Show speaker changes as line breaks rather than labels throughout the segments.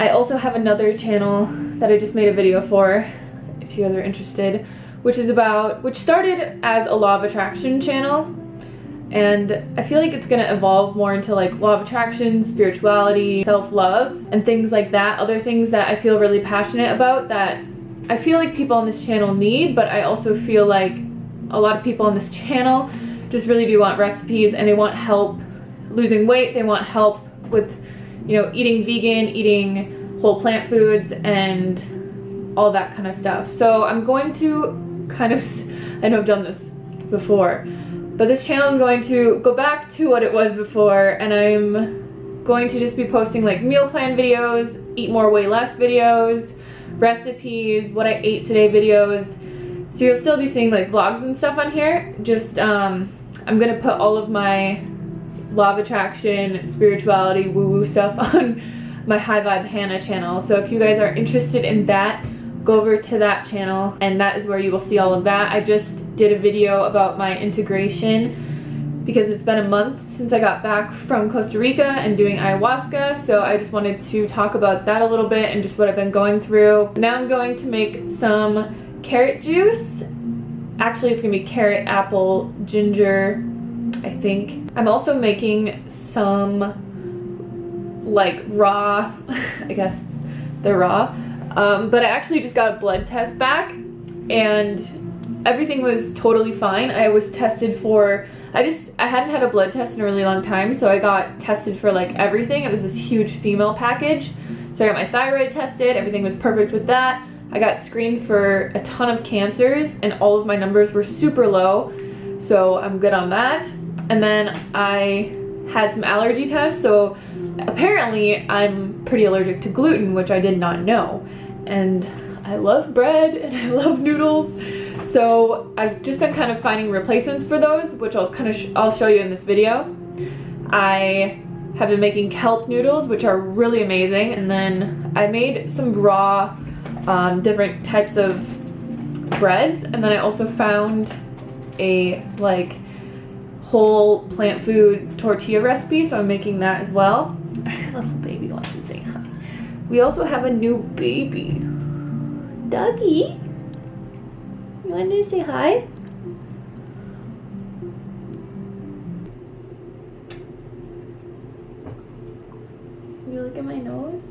I also have another channel that I just made a video for, if you guys are interested, which started as a law of attraction channel, and I feel like it's gonna evolve more into like law of attraction, spirituality, self-love, and things like that. Other things that I feel really passionate about that I feel like people on this channel need, but I also feel like a lot of people on this channel just really do want recipes, and they want help losing weight, they want help with, you know, eating vegan, eating whole plant foods, and all that kind of stuff. So I'm going to kind of, I know I've done this before, but this channel is going to go back to what it was before, and I'm going to just be posting like meal plan videos, eat more, weigh less videos, recipes, what I ate today videos. So you'll still be seeing like vlogs and stuff on here. Just, I'm gonna put all of my law of attraction, spirituality, woo-woo stuff on my High Vibe Hannah channel. So if you guys are interested in that, go over to that channel, and that is where you will see all of that. I just did a video about my integration because it's been a month since I got back from Costa Rica and doing ayahuasca, so I just wanted to talk about that a little bit and just what I've been going through. Now I'm going to make some carrot juice. Actually, it's gonna be carrot, apple, ginger, I think. I'm also making some like raw, I guess they're raw, but I actually just got a blood test back and everything was totally fine. I was tested for, I hadn't had a blood test in a really long time, so I got tested for like everything. It was this huge female package. So I got my thyroid tested, everything was perfect with that. I got screened for a ton of cancers and all of my numbers were super low, so I'm good on that. And then I had some allergy tests, so apparently I'm pretty allergic to gluten, which I did not know. And I love bread and I love noodles, so I've just been kind of finding replacements for those, which I'll show you in this video. I have been making kelp noodles, which are really amazing, and then I made some raw different types of breads, and then I also found a like whole plant food tortilla recipe, so I'm making that as well. Little baby wants to say hi. We also have a new baby. Doggy, you want to say hi? You look at my nose?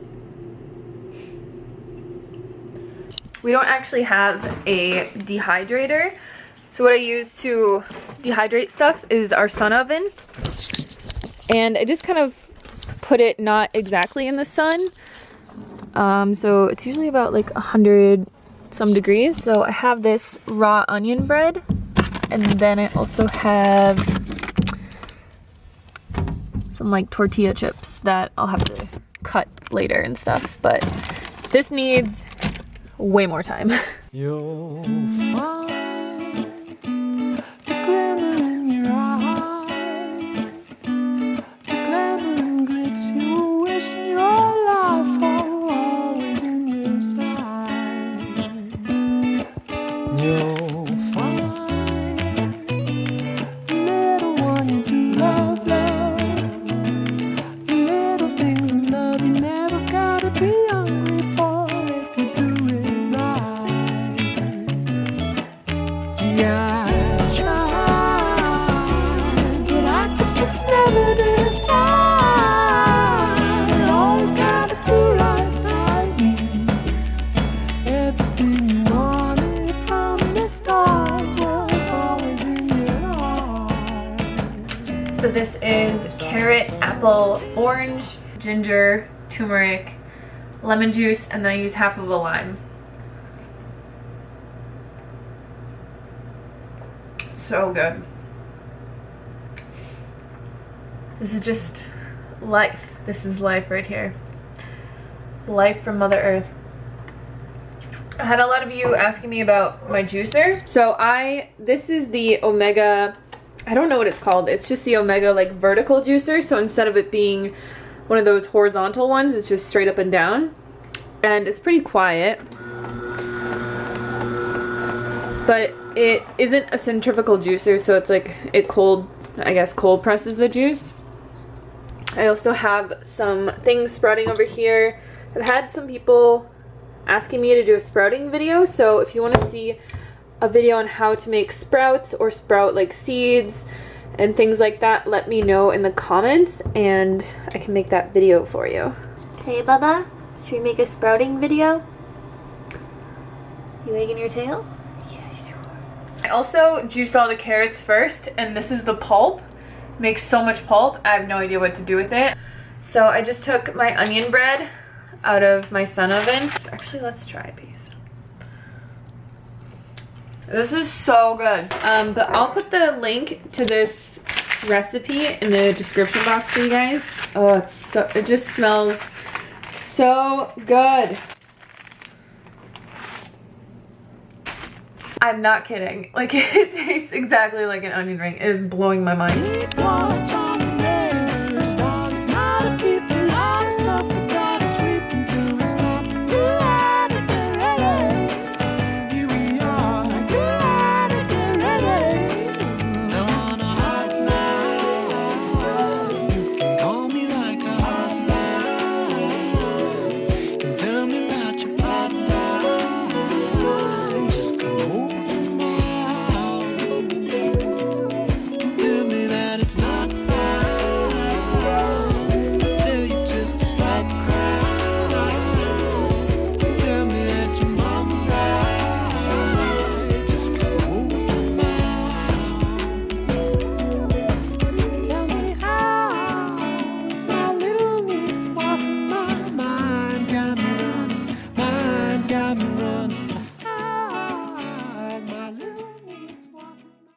We don't actually have a dehydrator, so what I use to dehydrate stuff is our sun oven, and I just kind of put it not exactly in the sun, so it's usually about like 100 some degrees. So I have this raw onion bread, and then I also have some like tortilla chips that I'll have to cut later and stuff, but this needs way more time.
You'll find the glimmer in your eye, the glamour and glitz you wish your life were always in your side. You'll find the little one you do love, the little things in love you never gotta be hungry for if you do it. I tried, but I could just never decide. It always gotta feel right by me. Everything you wanted from the start was always in your heart.
So this is carrot, apple, orange, ginger, turmeric, lemon juice, and then I use half of a lime. So good. This is just life. This is life right here. Life from Mother Earth. I had a lot of you asking me about my juicer. So this is the Omega, I don't know what it's called. It's just the Omega like vertical juicer. So instead of it being one of those horizontal ones, it's just straight up and down. And it's pretty quiet. But it isn't a centrifugal juicer, so it's like it cold presses the juice. I also have some things sprouting over here I've had some people asking me to do a sprouting video, so if you want to see a video on how to make sprouts or sprout like seeds and things like that, let me know in the comments and I can make that video for you. Hey Bubba, should we make a sprouting video? You wagging your tail? Yes, you are. I also juiced all the carrots first, and this is the pulp. Makes so much pulp, I have no idea what to do with it. So I just took my onion bread out of my sun oven. Actually, let's try a piece. This is so good. But I'll put the link to this recipe in the description box for you guys. Oh, it just smells so good. I'm not kidding. Like, it tastes exactly like an onion ring. It is blowing my mind.